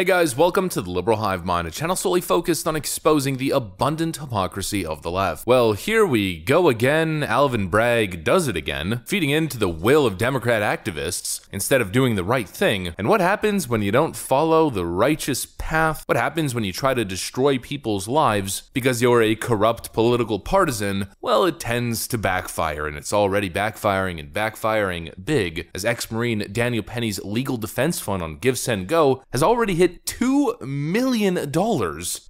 Hey guys, welcome to the Liberal Hive Mind, a channel solely focused on exposing the abundant hypocrisy of the left. Well, here we go again. Alvin Bragg does it again, feeding into the will of Democrat activists instead of doing the right thing. And what happens when you don't follow the righteous path? What happens when you try to destroy people's lives because you're a corrupt political partisan? Well, it tends to backfire, and it's already backfiring and backfiring big, as ex-Marine Daniel Penny's legal defense fund on Give, Send, Go has already hit $2 million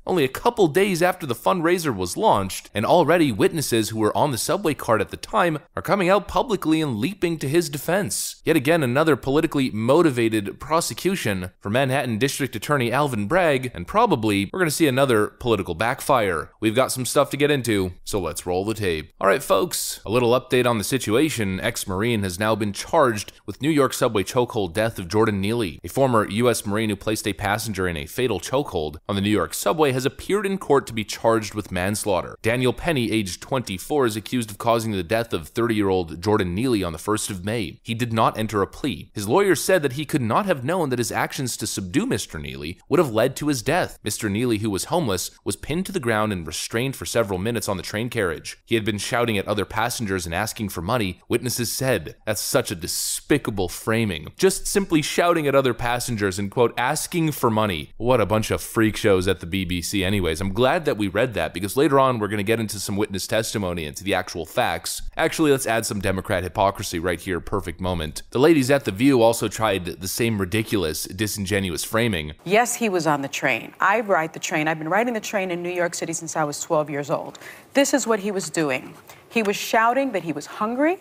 only a couple days after the fundraiser was launched, and already witnesses who were on the subway cart at the time are coming out publicly and leaping to his defense. Yet again, another politically motivated prosecution for Manhattan District Attorney Alvin Bragg, and probably we're going to see another political backfire. We've got some stuff to get into, so let's roll the tape. Alright folks, a little update on the situation. Ex-Marine has now been charged with New York subway chokehold death of Jordan Neely. A former U.S. Marine who placed a passenger in a fatal chokehold on the New York subway has appeared in court to be charged with manslaughter. Daniel Penny, aged 24, is accused of causing the death of 30-year-old Jordan Neely on the 1st of May. He did not enter a plea. His lawyer said that he could not have known that his actions to subdue Mr. Neely would have led to his death. Mr. Neely, who was homeless, was pinned to the ground and restrained for several minutes on the train carriage. He had been shouting at other passengers and asking for money. Witnesses said, "That's such a despicable framing. Just simply shouting at other passengers and, quote, asking for money. What a bunch of freak shows at the BBC anyways." I'm glad that we read that, because later on we're going to get into some witness testimony and to the actual facts. Actually, let's add some Democrat hypocrisy right here. Perfect moment. The ladies at The View also tried the same ridiculous, disingenuous framing. Yes, he was on the train. I ride the train. I've been riding the train in New York City since I was 12 years old. This is what he was doing. He was shouting that he was hungry,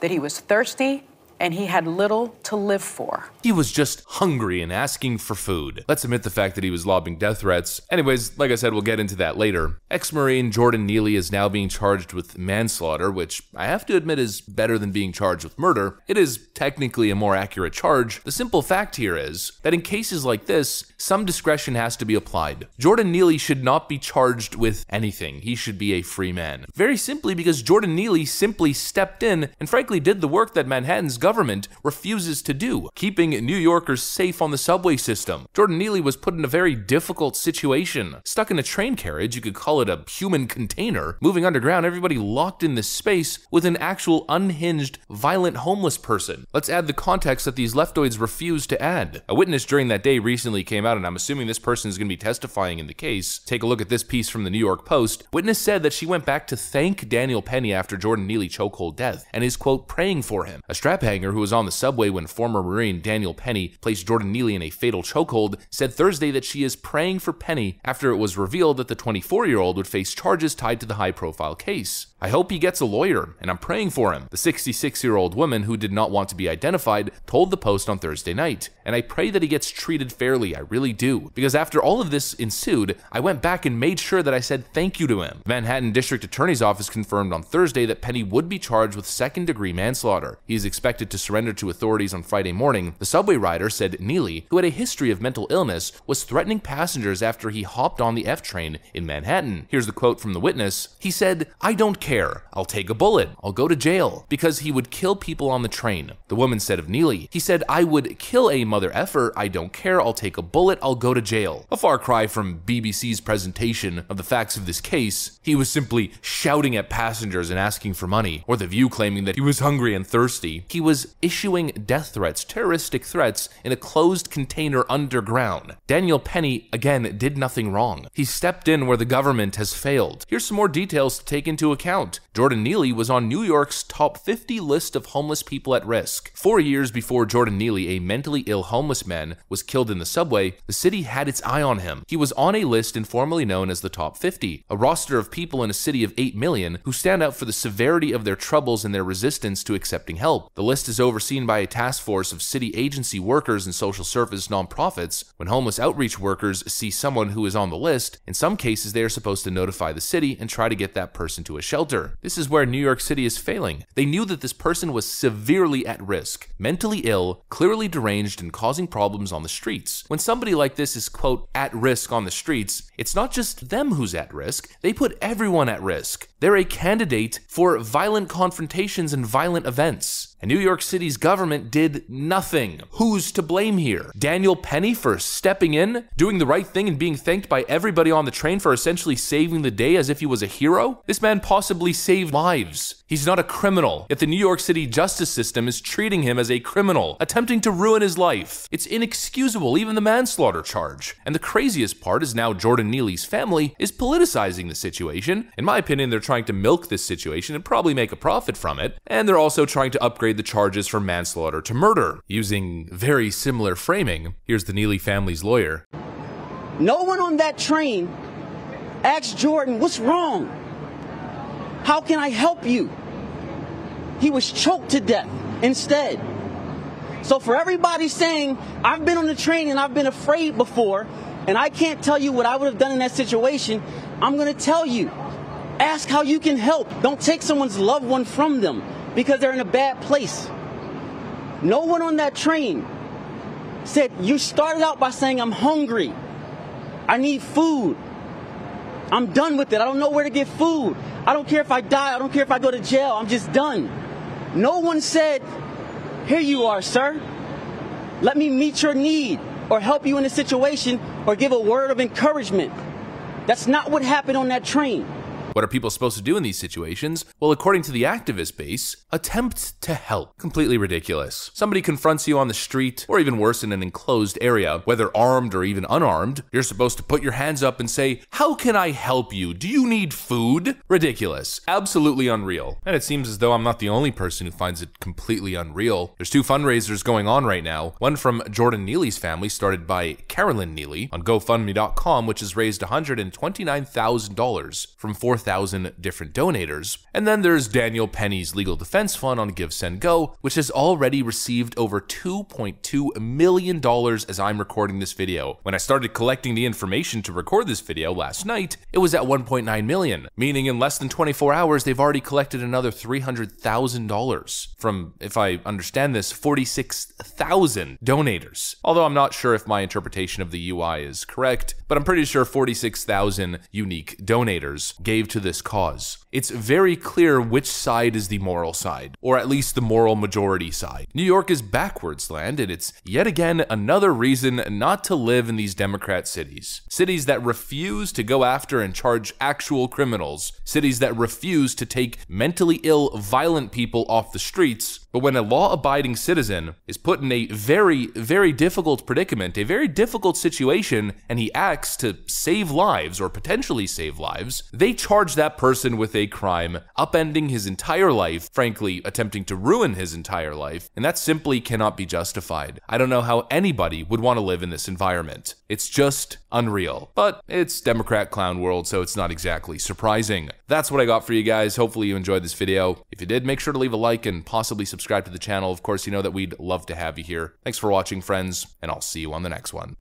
that he was thirsty, and he had little to live for. He was just hungry and asking for food. Let's admit the fact that he was lobbing death threats. Anyways, like I said, we'll get into that later. Ex-Marine Jordan Neely is now being charged with manslaughter, which I have to admit is better than being charged with murder. It is technically a more accurate charge. The simple fact here is that in cases like this, some discretion has to be applied. Jordan Neely should not be charged with anything. He should be a free man. Very simply because Jordan Neely simply stepped in and frankly did the work that Manhattan's government refuses to do, keeping New Yorkers safe on the subway system. Jordan Neely was put in a very difficult situation. Stuck in a train carriage, you could call it a human container, moving underground, everybody locked in this space with an actual unhinged, violent homeless person. Let's add the context that these leftoids refuse to add. A witness during that day recently came out, and I'm assuming this person is going to be testifying in the case. Take a look at this piece from the New York Post. Witness said that she went back to thank Daniel Penny after Jordan Neely chokehold death and is, quote, praying for him. A strap hanger who was on the subway when former Marine Daniel Penny placed Jordan Neely in a fatal chokehold said Thursday that she is praying for Penny after it was revealed that the 24-year-old would face charges tied to the high-profile case. "I hope he gets a lawyer, and I'm praying for him," the 66-year-old woman, who did not want to be identified, told the Post on Thursday night. "And I pray that he gets treated fairly, I really do. Because after all of this ensued, I went back and made sure that I said thank you to him." The Manhattan District Attorney's Office confirmed on Thursday that Penny would be charged with second-degree manslaughter. He is expected to surrender to authorities on Friday morning. The subway rider said Neely, who had a history of mental illness, was threatening passengers after he hopped on the F train in Manhattan. Here's the quote from the witness. He said, "I don't care. I'll take a bullet. I'll go to jail," because he would kill people on the train. The woman said of Neely, he said, "I would kill a mother effer. I don't care. I'll take a bullet. I'll go to jail." A far cry from BBC's presentation of the facts of this case. He was simply shouting at passengers and asking for money, or The View claiming that he was hungry and thirsty. He was issuing death threats, terroristic threats, in a closed container underground. Daniel Penny, again, did nothing wrong. He stepped in where the government has failed. Here's some more details to take into account. Jordan Neely was on New York's top 50 list of homeless people at risk. 4 years before Jordan Neely, a mentally ill homeless man, was killed in the subway, the city had its eye on him. He was on a list informally known as the Top 50, a roster of people in a city of 8 million who stand out for the severity of their troubles and their resistance to accepting help. The list is overseen by a task force of city agency workers and social service nonprofits. When homeless outreach workers see someone who is on the list, in some cases they are supposed to notify the city and try to get that person to a shelter. This is where New York City is failing. They knew that this person was severely at risk, mentally ill, clearly deranged, and causing problems on the streets. When somebody like this is, quote, at risk on the streets, it's not just them who's at risk, they put everyone at risk. They're a candidate for violent confrontations and violent events. and New York City's government did nothing. Who's to blame here? Daniel Penny for stepping in, doing the right thing, and being thanked by everybody on the train for essentially saving the day as if he was a hero? This man possibly saved lives. He's not a criminal, yet the New York City justice system is treating him as a criminal, attempting to ruin his life. It's inexcusable, even the manslaughter charge. And the craziest part is now Jordan Neely's family is politicizing the situation. In my opinion, they're trying to milk this situation and probably make a profit from it. And they're also trying to upgrade the charges from manslaughter to murder, using very similar framing. Here's the Neely family's lawyer. No one on that train asked Jordan, what's wrong? How can I help you? He was choked to death instead. So for everybody saying, I've been on the train and I've been afraid before, and I can't tell you what I would have done in that situation, I'm going to tell you. Ask how you can help. Don't take someone's loved one from them because they're in a bad place. No one on that train said, you started out by saying, I'm hungry. I need food. I'm done with it. I don't know where to get food. I don't care if I die. I don't care if I go to jail. I'm just done. No one said, here you are, sir. Let me meet your need or help you in a situation or give a word of encouragement. That's not what happened on that train. What are people supposed to do in these situations? Well, according to the activist base, attempt to help. Completely ridiculous. Somebody confronts you on the street, or even worse, in an enclosed area, whether armed or even unarmed. You're supposed to put your hands up and say, how can I help you? Do you need food? Ridiculous. Absolutely unreal. And it seems as though I'm not the only person who finds it completely unreal. There's two fundraisers going on right now. One from Jordan Neely's family, started by Carolyn Neely on GoFundMe.com, which has raised $129,000 from 4,000 different donators. And then there's Daniel Penny's legal defense fund on GiveSendGo, which has already received over $2.2 million as I'm recording this video. When I started collecting the information to record this video last night, it was at 1.9 million, meaning in less than 24 hours, they've already collected another $300,000 from, if I understand this, 46,000 donators. Although I'm not sure if my interpretation of the UI is correct, but I'm pretty sure 46,000 unique donators gave to this cause. It's very clear which side is the moral side, or at least the moral majority side. New York is backwards land, and it's yet again another reason not to live in these Democrat cities. Cities that refuse to go after and charge actual criminals. Cities that refuse to take mentally ill, violent people off the streets. But when a law-abiding citizen is put in a very, very difficult predicament, a very difficult situation, and he acts to save lives, or potentially save lives, they charge that person with a crime, upending his entire life, frankly, attempting to ruin his entire life, and that simply cannot be justified. I don't know how anybody would want to live in this environment. It's just unreal. But it's Democrat clown world, so it's not exactly surprising. That's what I got for you guys. Hopefully you enjoyed this video. If you did, make sure to leave a like and possibly subscribe to the channel. Of course, you know that we'd love to have you here. Thanks for watching, friends, and I'll see you on the next one.